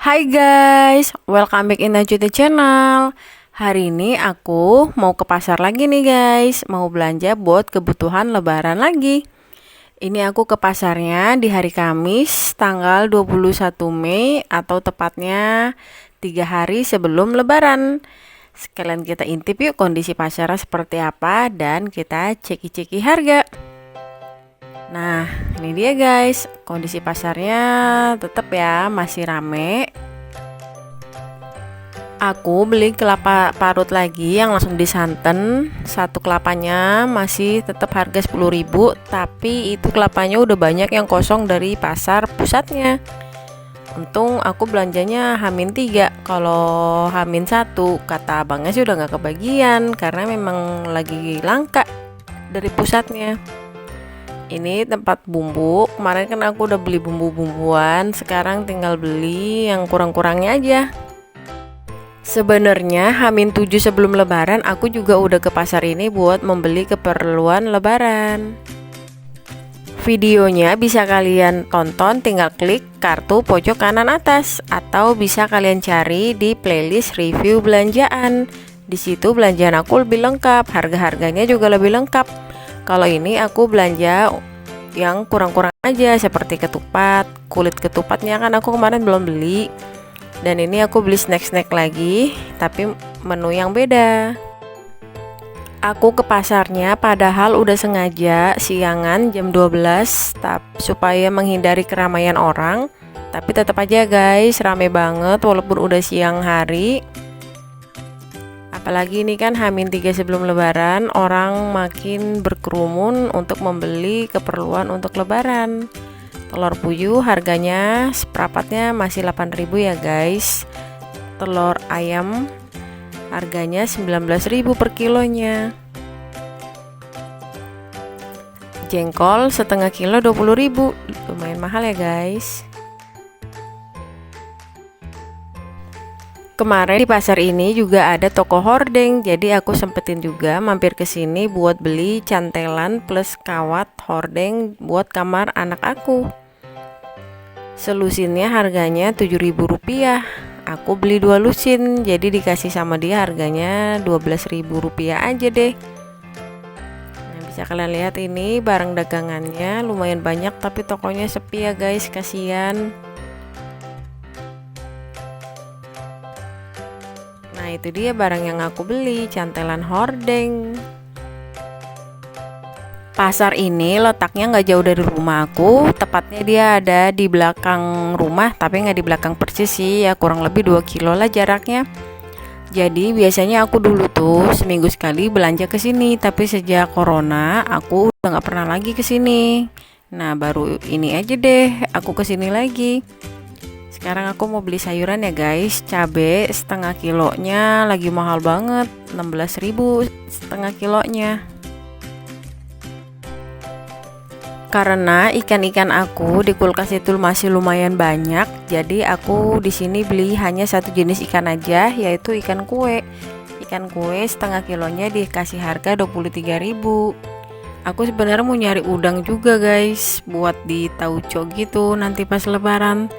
Hai guys, welcome back in the channel. Hari ini aku mau ke pasar lagi nih guys. Mau belanja buat kebutuhan lebaran lagi. Ini aku ke pasarnya di hari Kamis tanggal 21 Mei atau tepatnya 3 hari sebelum lebaran. Sekalian kita intip yuk kondisi pasarnya seperti apa dan kita ceki-ceki harga. Nah, ini dia guys, kondisi pasarnya tetap ya masih rame. Aku beli kelapa parut lagi yang langsung disanten. Satu kelapanya masih tetap harga 10.000, tapi itu kelapanya udah banyak yang kosong dari pasar pusatnya. Untung aku belanjanya H-3. Kalau H-1 kata abangnya sih udah nggak kebagian karena memang lagi langka dari pusatnya. Ini tempat bumbu. Kemarin kan aku udah beli bumbu-bumbuan, sekarang tinggal beli yang kurang-kurangnya aja. Sebenarnya H-7 sebelum lebaran aku juga udah ke pasar ini buat membeli keperluan lebaran. Videonya bisa kalian tonton, tinggal klik kartu pojok kanan atas atau bisa kalian cari di playlist review belanjaan. Di situ belanjaan aku lebih lengkap, harga-harganya juga lebih lengkap. Kalau ini aku belanja yang kurang-kurang aja seperti ketupat, kulit ketupatnya kan aku kemarin belum beli. Dan ini aku beli snack-snack lagi, tapi menu yang beda. Aku ke pasarnya padahal udah sengaja siangan jam 12 supaya menghindari keramaian orang. Tapi tetap aja guys, rame banget walaupun udah siang hari. Apalagi ini kan H-3 sebelum lebaran, orang makin berkerumun untuk membeli keperluan untuk lebaran. Telur puyuh harganya seperapatnya masih 8.000 ya guys. Telur ayam harganya 19.000 per kilonya. Jengkol setengah kilo 20.000. Lumayan mahal ya guys. Kemarin di pasar ini juga ada toko hordeng, jadi aku sempetin juga mampir ke sini buat beli cantelan plus kawat hordeng buat kamar anak aku. Selusinnya harganya 7.000 rupiah. Aku beli 2 lusin, jadi dikasih sama dia harganya 12.000 rupiah aja deh. Nah, bisa kalian lihat ini barang dagangannya lumayan banyak, tapi tokonya sepi ya guys, kasihan. Nah, itu dia barang yang aku beli, cantelan hordeng. Pasar ini letaknya nggak jauh dari rumah aku, tepatnya dia ada di belakang rumah, tapi nggak di belakang persis sih, ya kurang lebih 2 kilo lah jaraknya. Jadi biasanya aku dulu tuh seminggu sekali belanja ke sini, tapi sejak corona aku udah nggak pernah lagi ke sini. Nah, baru ini aja deh aku ke sini lagi. Sekarang aku mau beli sayuran ya guys. Cabe setengah kilonya lagi mahal banget, 16.000 setengah kilonya. Karena ikan-ikan aku di kulkas itu masih lumayan banyak, jadi aku di sini beli hanya satu jenis ikan aja, yaitu ikan kue. Ikan kue setengah kilonya dikasih harga 23.000. Aku sebenarnya mau nyari udang juga guys, buat di tauco gitu nanti pas lebaran.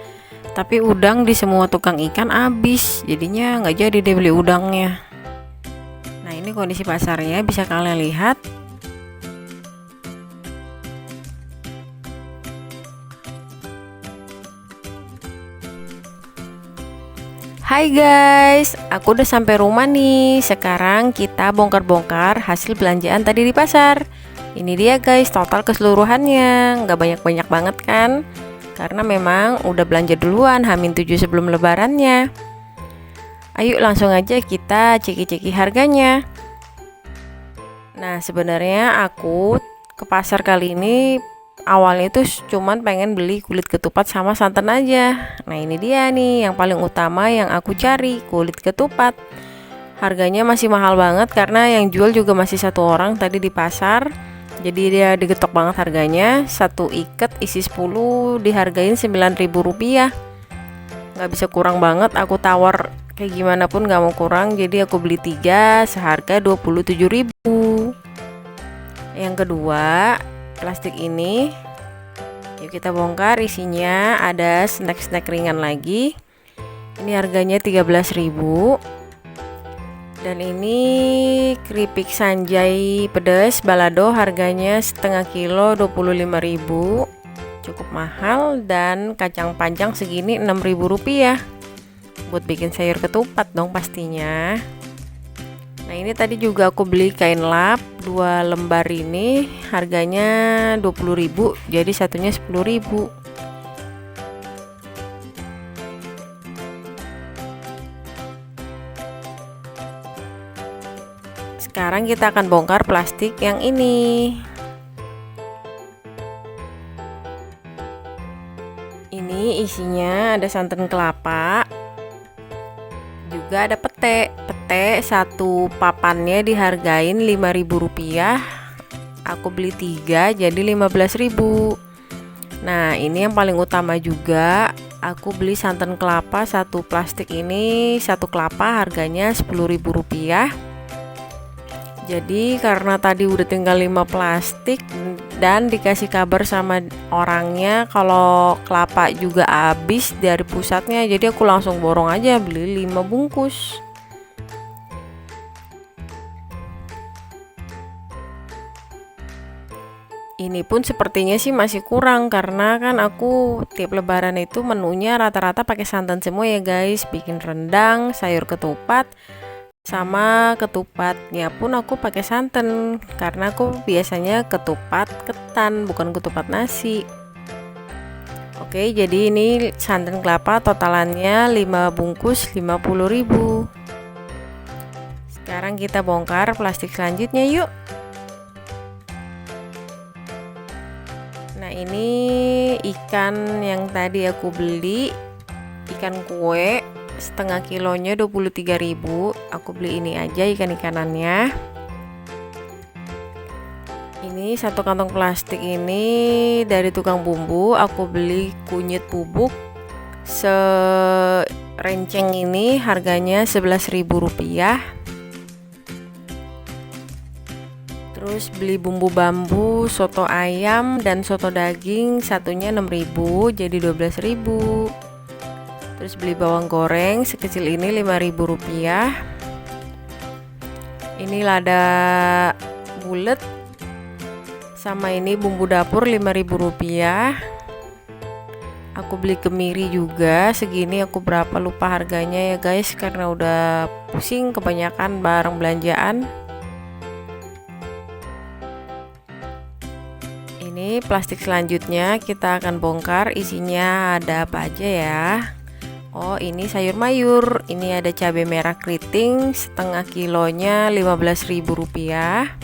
Tapi udang di semua tukang ikan habis, jadinya nggak jadi deh beli udangnya. Nah, ini kondisi pasarnya bisa kalian lihat. Hai guys, aku udah sampai rumah nih. Sekarang kita bongkar-bongkar hasil belanjaan tadi di pasar. Ini dia guys, total keseluruhannya. Nggak banyak-banyak banget kan? Karena memang udah belanja duluan H-7 sebelum lebarannya. Ayo langsung aja kita ceki-ceki harganya. Nah, sebenarnya aku ke pasar kali ini awalnya itu cuman pengen beli kulit ketupat sama santan aja. Nah, ini dia nih yang paling utama yang aku cari, kulit ketupat. Harganya masih mahal banget karena yang jual juga masih satu orang tadi di pasar. Jadi dia digetok banget harganya. Satu ikat isi 10 dihargain 9.000 rupiah. Gak bisa kurang banget, aku tawar kayak gimana pun gak mau kurang. Jadi aku beli 3 seharga 27.000. Yang kedua, plastik ini. Yuk kita bongkar, isinya ada snack-snack ringan lagi. Ini harganya 13.000. Dan ini keripik sanjay pedas balado, harganya setengah kilo 25.000. Cukup mahal. Dan kacang panjang segini 6.000 rupiah. Buat bikin sayur ketupat dong pastinya. Nah, ini tadi juga aku beli kain lap 2 lembar, ini harganya 20.000, jadi satunya 10.000. Sekarang kita akan bongkar plastik yang ini. Ini isinya ada santan kelapa, juga ada pete. Satu papannya dihargain 5.000 rupiah. Aku beli 3 jadi 15.000. Nah, ini yang paling utama juga, aku beli santan kelapa satu plastik, ini satu kelapa harganya 10.000 rupiah. Jadi karena tadi udah tinggal 5 plastik dan dikasih kabar sama orangnya kalau kelapa juga habis dari pusatnya, jadi aku langsung borong aja beli 5 bungkus. Ini pun sepertinya sih masih kurang, karena kan aku tiap lebaran itu menunya rata-rata pakai santan semua ya guys. Bikin rendang, sayur ketupat, sama ketupatnya pun aku pakai santan, karena aku biasanya ketupat ketan bukan ketupat nasi. Oke, jadi ini santan kelapa totalannya 5 bungkus 50.000. Sekarang kita bongkar plastik selanjutnya yuk. Nah, ini ikan yang tadi aku beli, ikan kue setengah kilonya 23.000. Aku beli ini aja ikan-ikanannya. Ini satu kantong plastik ini dari tukang bumbu, aku beli kunyit bubuk serenceng, ini harganya 11.000 rupiah. Terus beli bumbu bambu, soto ayam dan soto daging, satunya 6.000 jadi 12.000. Terus beli bawang goreng sekecil ini 5.000 rupiah. Ini lada bulet, sama ini bumbu dapur 5.000 rupiah. Aku beli kemiri juga segini, aku berapa lupa harganya ya guys, karena udah pusing kebanyakan barang belanjaan. Ini plastik selanjutnya kita akan bongkar, isinya ada apa aja ya. Oh, ini sayur mayur. Ini ada cabai merah keriting setengah kilonya 15.000 rupiah.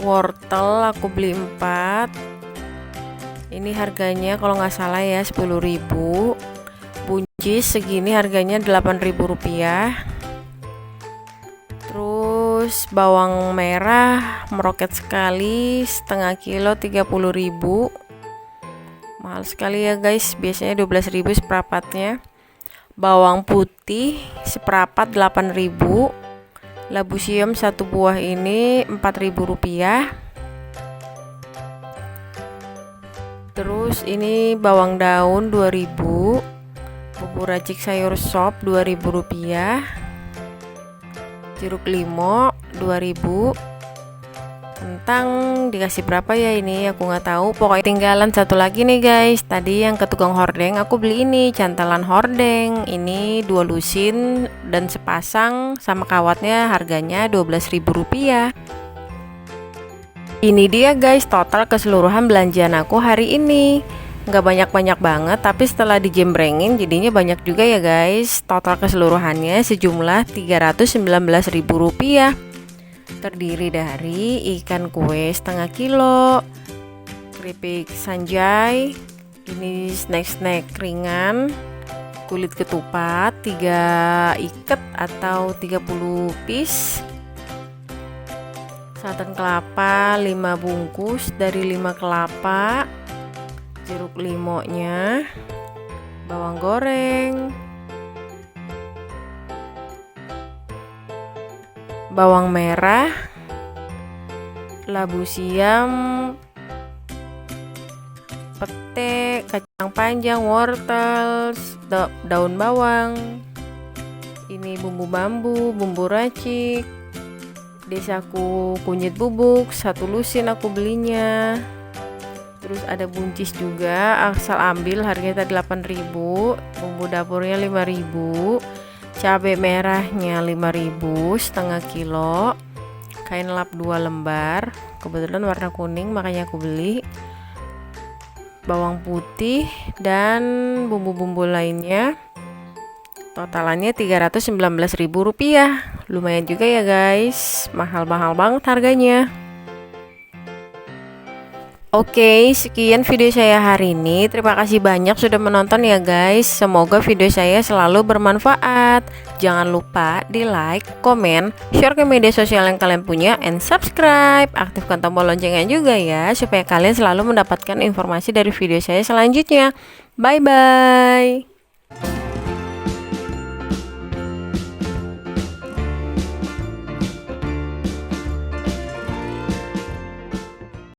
Wortel aku beli 4. Ini harganya kalau nggak salah ya 10.000. Buncis segini harganya 8.000 rupiah. Terus bawang merah meroket sekali setengah kilo 30.000. Mahal sekali ya guys, biasanya 12.000 seperapatnya. Bawang putih seperapat 8.000. Labu siam satu buah ini 4.000 rupiah. Terus ini bawang daun 2.000. Bubur racik sayur sop 2.000 rupiah. Jeruk limau 2.000. Kentang dikasih berapa ya ini, aku nggak tahu. Pokoknya tinggalan satu lagi nih guys. Tadi yang ke tukang hordeng aku beli ini cantalan hordeng. Ini 2 lusin dan sepasang sama kawatnya, harganya 12.000 rupiah. Ini dia guys total keseluruhan belanjaan aku hari ini. Nggak banyak-banyak banget, tapi setelah dijembrengin jadinya banyak juga ya guys. Total keseluruhannya sejumlah 319.000 rupiah. Terdiri dari ikan kue setengah kilo, keripik sanjay, ini snack-snack ringan, kulit ketupat 3 ikat atau 30 piece, santan kelapa 5 bungkus dari 5 kelapa, jeruk limaunya, bawang goreng, bawang merah, labu siam, pete, sate, kacang panjang, wortel, daun bawang. Ini bumbu bambu, bumbu racik. Desaku kunyit bubuk, 1 lusin aku belinya. Terus ada buncis juga, asal ambil, harganya tadi 8.000. Bumbu dapurnya 5.000. Cabai merahnya 5.000, setengah kilo. Kain lap 2 lembar, kebetulan warna kuning makanya aku beli. Bawang putih dan bumbu-bumbu lainnya. Totalannya Rp319.000. Lumayan juga ya guys, mahal-mahal banget harganya. Oke, sekian video saya hari ini. Terima kasih banyak sudah menonton ya guys. Semoga video saya selalu bermanfaat. Jangan lupa di like, komen, share ke media sosial yang kalian punya, and subscribe. Aktifkan tombol loncengnya juga ya, supaya kalian selalu mendapatkan informasi dari video saya selanjutnya. Bye bye.